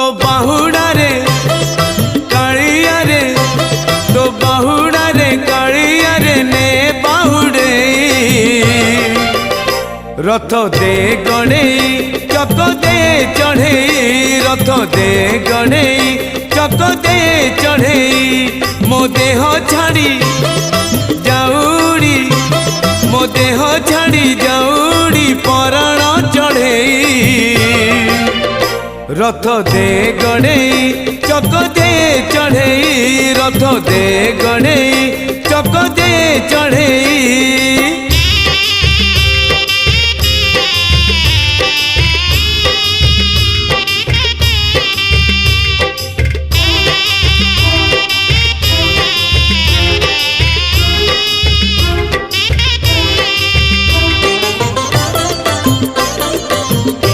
तो बाहुड़ा रे कालिया रे तो बाहुड़ा रे कालिया रे ने बाहुड़े रथ दे गणे चक दे चढ़े रथ दे गणे चक दे चढ़े मो देह छाड़ी जाऊड़ी मो देह छाड़ी जाऊड़ी पराण चढ़े रथ दे गणे चक दे चढ़े रथ दे गणे चक दे चढ़े।